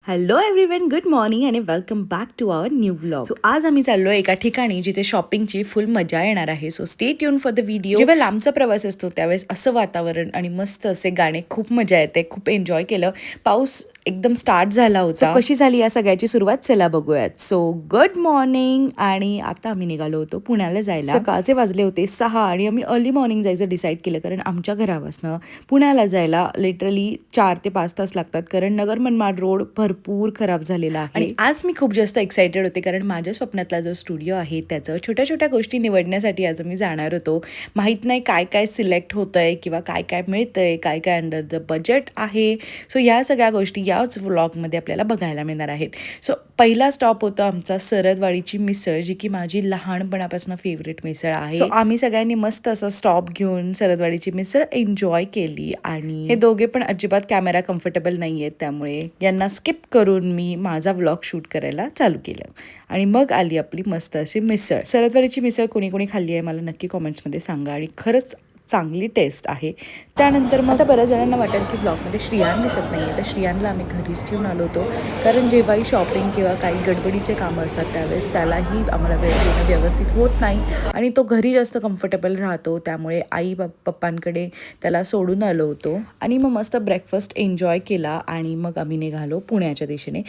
Hello everyone, good morning आणि welcome back to our new vlog. So आज आम्ही चाललो एका ठिकाणी जिथे शॉपिंगची फुल मजा येणार आहे. So stay tune for the video. जेव्हा लांबचा प्रवास असतो त्यावेळेस असं वातावरण आणि मस्त असे गाणे, खूप मजा येते, खूप एन्जॉय केलं. पाऊस एकदम स्टार्ट झाला होता. कशी झाली या सगळ्याची सुरुवात, चला बघूयात. So good morning. आणि आता आम्ही निघालो होतो पुण्याला जायला. सकाळचे वाजले होते 6 आणि आम्ही अर्ली मॉर्निंग जायचं डिसाईड केलं, कारण आमच्या घरापासून पुण्याला जायला लिटरली 4 ते 5 तास लागतात, कारण नगर मनमाड रोड भरपूर खराब झालेला आहे. आणि आज मी खूप जास्त एक्साइटेड होते, कारण माझ्या स्वप्नातला जो स्टुडिओ आहे त्याचं छोट्या छोट्या गोष्टी निवडण्यासाठी आज मी जाणार होतो. माहीत नाही काय काय सिलेक्ट होतंय किंवा काय काय मिळतंय, काय काय अंडर द बजेट आहे. सो या सगळ्या गोष्टी याच व्लॉगमध्ये आपल्याला बघायला मिळणार आहेत. सो पहिला स्टॉप होता आमचा सरदवाडीची मिसळ, जी की माझी लहानपणापासून फेवरेट मिसळ आहे. सो आम्ही सगळ्यांनी मस्त असं स्टॉप घेऊन सरदवाडीची मिसळ एन्जॉय केली. आणि हे दोघे पण अजिबात कॅमेरा कम्फर्टेबल नाही आहेत, त्यामुळे यांना स्किप करून मी माझा व्लॉग शूट करायला चालू केलं. आणि मग आली आपली मस्त अशी मिसळ. सरदवाडीची मिसळ कोणी कोणी खाल्ली आहे मला नक्की कॉमेंट्समध्ये सांगा, आणि खरंच चांगली टेस्ट आहे. त्यानंतर मग आता बऱ्याच जणांना वाटेल की ब्लॉगमध्ये श्रियान दिसत नाही आहे, तर श्रियानला आम्ही घरीच ठेवून आलो होतो, कारण जेव्हाही शॉपिंग किंवा काही गडबडीचे कामं असतात त्यावेळेस त्यालाही आम्हाला वेळ देणं व्यवस्थित होत नाही, आणि तो घरी जास्त कम्फर्टेबल राहतो. त्यामुळे आई पप्पांकडे त्याला सोडून आलो होतो, आणि मग मस्त ब्रेकफास्ट एन्जॉय केला. आणि मग आम्ही निघालो पुण्याच्या दिशेने.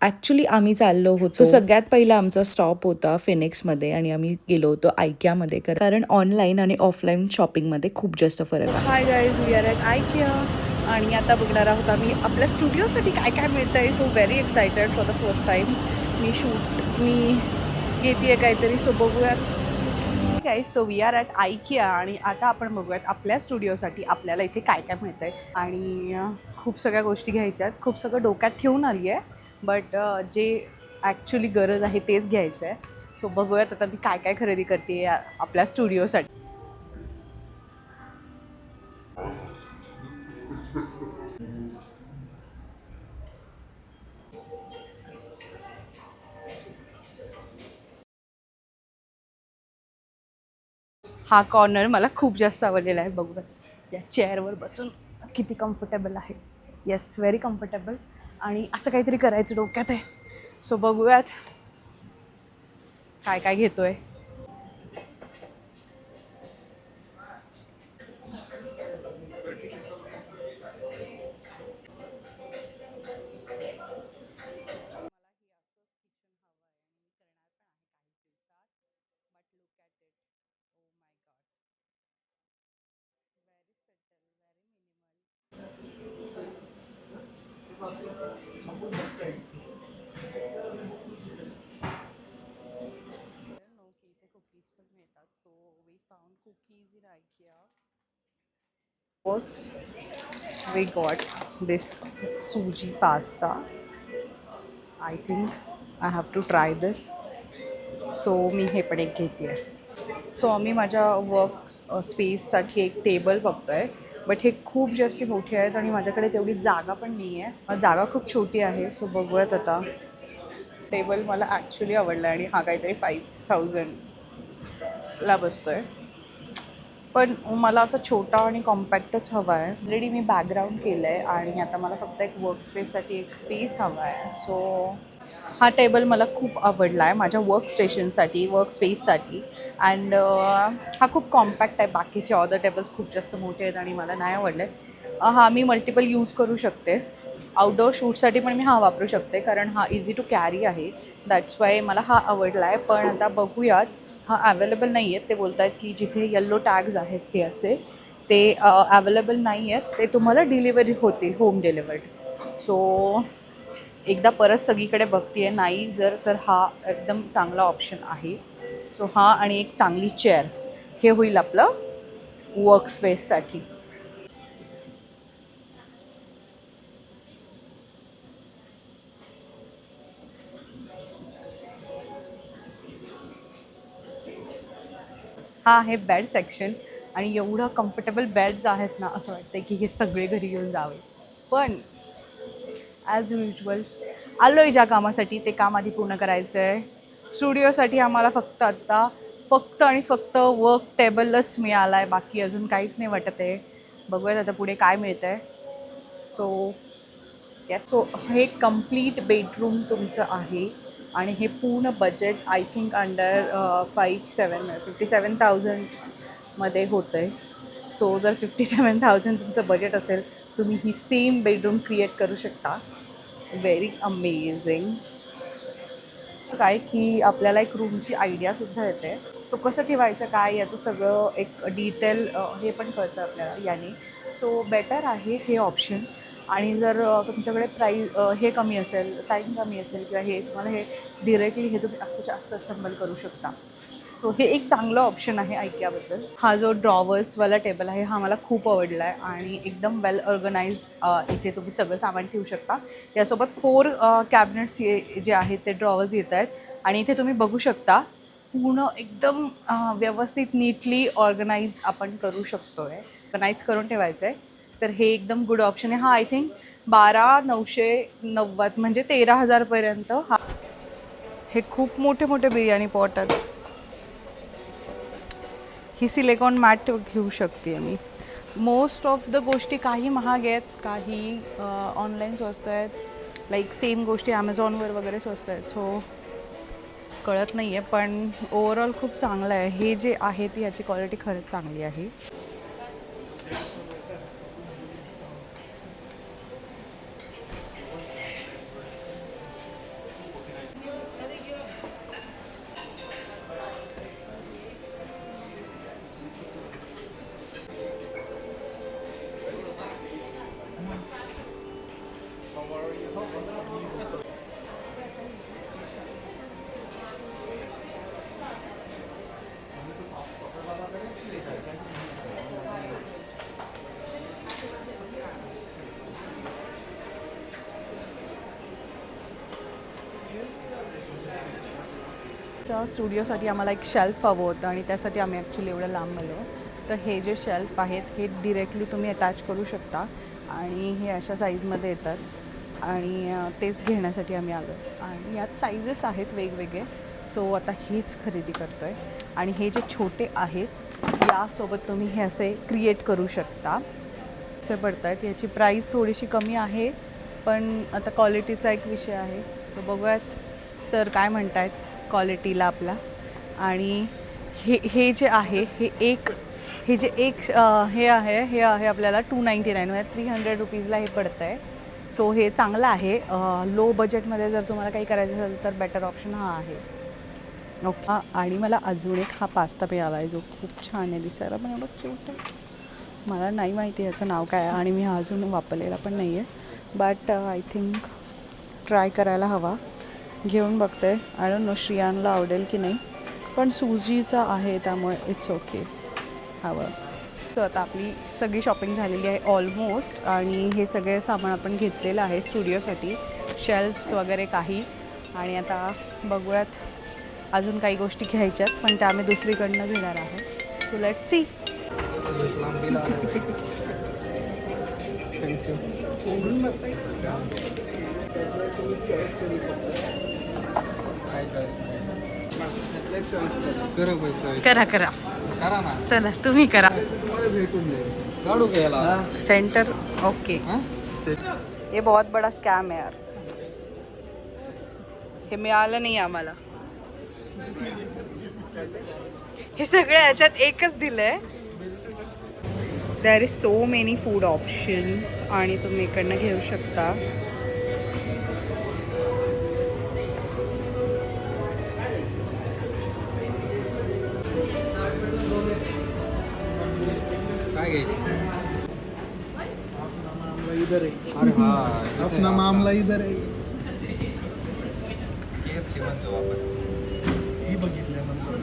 ॲक्च्युली आम्ही चाललो होतो, सगळ्यात पहिला आमचा स्टॉप होता फिनिक्समध्ये, आणि आम्ही गेलो होतो आयकियामध्ये, कारण ऑनलाईन आणि ऑफलाईन शॉपिंगमध्ये खूप जास्त फरक आहे. Hi guys, we are at IKEA, आणि आता बघणार आहोत आम्ही आपल्या स्टुडिओसाठी काय काय मिळतं आहे. So very excited for the first time मी घेते काहीतरी. सो बघूयात काय. So we are at IKEA, आणि आता आपण बघूयात आपल्या स्टुडिओसाठी आपल्याला इथे काय काय मिळतं आहे. आणि खूप सगळ्या गोष्टी घ्यायच्या आहेत, खूप सगळं डोक्यात ठेवून आली आहे, बट जे ॲक्च्युली गरज आहे तेच घ्यायचं आहे. सो बघूयात आता मी काय काय खरेदी करते आपल्या स्टुडिओसाठी. हा कॉर्नर मला खूप जास्त आवडलेला आहे. बघूयात या चेअरवर बसून किती कम्फर्टेबल आहे. Yes, very comfortable. आणि असं काहीतरी करायचं डोक्यात आहे. सो बघूयात काय काय घेतोय. We got this suji pasta. I think I have to try this. So मी हे पण एक घेते आहे. सो आम्ही माझ्या वर्क स्पेससाठी एक टेबल बघतो आहे, बट हे खूप जास्त मोठे आहेत आणि माझ्याकडे तेवढी जागा पण नाही आहे. जागा खूप छोटी आहे. सो बघूयात आता. टेबल मला ॲक्च्युली आवडला आहे, आणि हा काहीतरी 5000ला बसतो आहे, पण मला असं छोटा आणि कॉम्पॅक्टच हवा आहे. ऑलरेडी मी बॅकग्राऊंड केलं आहे, आणि आता मला फक्त एक वर्क स्पेससाठी एक स्पेस हवा आहे. सो हा टेबल मला खूप आवडला आहे माझ्या वर्क स्पेससाठी. अँड हा खूप कॉम्पॅक्ट आहे. बाकीचे अदर टेबल्स खूप जास्त मोठे आहेत आणि मला नाही आवडले. हा मी मल्टिपल यूज करू शकते. आउटडोअर शूटसाठी पण मी हा वापरू शकते, कारण हा इझी टू कॅरी आहे. दॅट्स वाय मला हा आवडला आहे. पण आता बघूयात, हा अवेलेबल नाही आहेत. ते बोलत आहेत की जिथे येल्लो टॅग्स आहेत हे असे, ते अवेलेबल नाही आहेत. ते तुम्हाला डिलिव्हरी होतील, होम डिलिव्हर्ड. सो एकदा परत सगळीकडे बघते आहे, नाही जर तर हा एकदम चांगला ऑप्शन आहे. सो हा आणि एक चांगली चेअर हे होईल आपलं वर्क स्पेससाठी. हा आहे बेड सेक्शन, आणि एवढं कम्फर्टेबल बेड्स आहेत ना, असं वाटतं की हे सगळे घरी घेऊन जावे. पण ॲज युजल आलो आहे ज्या कामासाठी, ते काम आधी पूर्ण करायचं आहे. स्टुडिओसाठी आम्हाला फक्त आणि फक्त वर्क टेबलच मिळाला आहे, बाकी अजून काहीच नाही वाटत आहे. बघूयात आता पुढे काय मिळतं आहे. सो सो हे कम्प्लीट बेडरूम तुमचं आहे आणि हे पूर्ण बजेट आय थिंक अंडर 57,000मध्ये होतं आहे. सो जर 57,000 तुमचं बजेट असेल, तुम्ही ही सेम बेडरूम क्रिएट करू शकता. Very amazing. काय की आपल्याला एक रूमची आयडियासुद्धा येते. सो कसं ठेवायचं काय याचं सगळं एक डिटेल हे पण कळतं आपल्याला याने. सो बेटर आहे हे ऑप्शन्स. आणि जर तुमच्याकडे हे कमी असेल, टाईम कमी असेल किंवा हे तुम्हाला हे डिरेक्टली हे तुम्ही असं असेंबल करू शकता. सो हे एक चांगलं ऑप्शन आहे IKEAबद्दल. हा जो ड्रॉवर्सवाला टेबल आहे हा मला खूप आवडला आहे आणि एकदम वेल ऑर्गनाइज. इथे तुम्ही सगळं सामान ठेवू शकता. यासोबत 4 कॅबिनेट्स जे आहेत ते ड्रॉवर्स येत आहेत आणि इथे तुम्ही बघू शकता पूर्ण एकदम व्यवस्थित नीटली ऑर्गनाईज आपण करू शकतो आहे. ऑर्गनाईज करून ठेवायचं आहे. तर हे एकदम गुड ऑप्शन आहे. हा आय थिंक 12,990 म्हणजे 13,000पर्यंत. हा हे खूप मोठे मोठे बिर्याणी पॉट आहेत. ही सिलिकॉन मॅट घेऊ शकते मी. मोस्ट ऑफ द गोष्टी काही महाग आहेत, काही ऑनलाईन स्वस्त आहेत. लाईक सेम गोष्टी ॲमेझॉनवर वगैरे स्वस्त आहेत. सो कळत नाही आहे, पण ओव्हरऑल खूप चांगलं आहे. हे जे आहे ती ह्याची क्वालिटी खरंच चांगली आहे. स्टुडिओसाठी आम्हाला एक शेल्फ हवं होतं आणि त्यासाठी आम्ही ॲक्च्युली एवढं लांब आलो. तर हे जे शेल्फ आहेत हे डिरेक्टली तुम्ही अटॅच करू शकता आणि हे अशा साईजमध्ये येतात आणि तेच घेण्यासाठी आम्ही आलो. आणि यात साईजेस आहेत वेगवेगळे. सो आता हेच खरेदी करतो आहे. आणि हे जे छोटे आहेत यासोबत तुम्ही हे असे क्रिएट करू शकता. असे पडत आहेत. याची प्राईस थोडीशी कमी आहे, पण आता क्वालिटीचा एक विषय आहे. सो बघूयात सर काय म्हणत आहेत क्वालिटीला आपला. आणि हे जे आहे हे आहे आपल्याला 299 म्हणजे 300 रुपीजला हे पडतं आहे. सो हे चांगलं आहे. लो बजेटमध्ये जर तुम्हाला काही करायचं असेल तर बेटर ऑप्शन हा आहे. ओके. आणि मला अजून एक हा पास्ता मिळाला आहे जो खूप छान आहे दिसायला, पण एवढं क्यूट आहे. मला नाही माहिती याचं नाव काय आणि मी हा अजून वापरलेला पण नाही आहे. बट आय थिंक ट्राय करायला हवा. घेऊन बघते. आय डोंट नो श्रियानला आवडेल की नाही, पण सुजीचा आहे त्यामुळे इट्स ओके. हवं. तर आता आपली सगळी शॉपिंग झालेली आहे ऑलमोस्ट. आणि हे सगळे सामान आपण घेतलेलं आहे स्टुडिओसाठी, शेल्फ्स वगैरे काही. आणि आता बघूयात अजून काही गोष्टी घ्यायच्यात, पण त्या आम्ही दुसरीकडनं घेणार आहोत. So let's see. करा चला तुम्ही करा. Centre okay. हे बहुत बड़ा स्कॅम आहे यार. हे मिळालं नाही आम्हाला. हे सगळं ह्याच्यात एकच दिलंय. There is so many food options आणि तुम्ही इकडनं घेऊ शकता. इधर है. अरे हाँ, अपना मामला इधर आहे. ही बघितल्यानंतर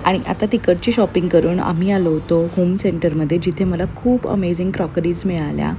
आणि आता तिकडची शॉपिंग करून आम्ही आलो होतो होम सेंटरमध्ये, जिथे मला खूप अमेझिंग क्रॉकरीज मिळाल्या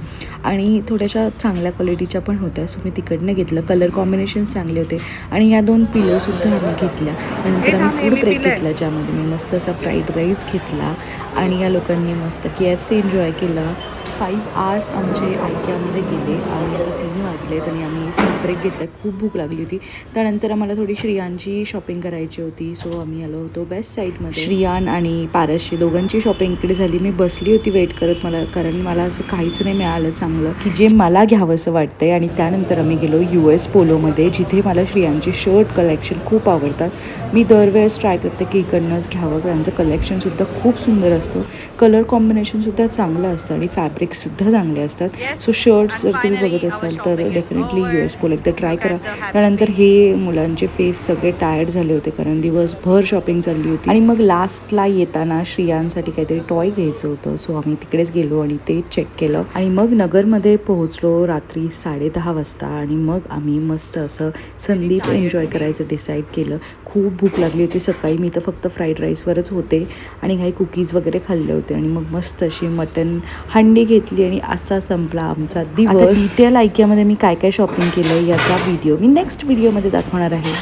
आणि थोड्याशा चांगल्या क्वालिटीच्या पण होत्या. सो मी तिकडनं घेतलं. कलर कॉम्बिनेशन्स चांगले होते. आणि या 2 पिलोसुद्धा आम्ही घेतल्या. त्यानंतर आम्ही फूड ब्रेक घेतला, ज्यामध्ये मी मस्त असा फ्राईड राईस घेतला आणि या लोकांनी मस्त KFC एन्जॉय केला. 5 आवर्स आमचे आयकियामध्ये गेले आणि आता 3 वाजलेत आणि आम्ही फूड ब्रेक घेतला. खूप भूक लागली होती. त्यानंतर आम्हाला थोडी श्रियांची शॉपिंग करायची होती, सो आम्ही आलो होतो वेस्ट साईडमध्ये. श्रियान आणि पारसची दोघांची शॉपिंग इकडे झाली. मी बसली होती वेट करत कारण मला असं काहीच नाही मिळालं चांगलं की जे मला घ्यावंसं वाटतंय. आणि त्यानंतर आम्ही गेलो US पोलोमध्ये, जिथे मला श्रियांचे शर्ट कलेक्शन खूप आवडतात. मी दरवेळेस ट्राय करते की इकडनंच घ्यावं. त्यांचं कलेक्शनसुद्धा खूप सुंदर असतं, कलर कॉम्बिनेशनसुद्धा चांगलं असतं आणि फॅब्रिकसुद्धा चांगले असतात. सो शर्ट्स जर तुम्ही बघत असाल तर डेफिनेटली US पोलो एकदा ट्राय करा. त्यानंतर हे मुलांचे फेस सगळे टायर्ड झाले होते कारण दिवसभर शॉपिंग चालली होती. आणि मग लास्टला येताना श्रियांसाठी काहीतरी टॉय घ्यायचं होतं, सो आम्ही तिकडेच गेलो आणि ते चेक केलं. आणि मग नगरमध्ये पोहोचलो रात्री 10:30 वाजता. आणि मग आम्ही मस्त असं संदीप एन्जॉय करायचं डिसाईड केलं. खूप भूक लागली होती. सकाळी मी तर फक्त फ्राईड राईसवरच होते आणि काही कुकीज वगैरे खाल्ले होते आणि मग मस्त अशी मटन हंडी घेतली आणि असा संपला आमचा दिवस. डिटेल आयकियामध्ये मी काय काय शॉपिंग केलं याचा व्हिडिओ मी नेक्स्ट व्हिडिओमध्ये दाखवणार आहे.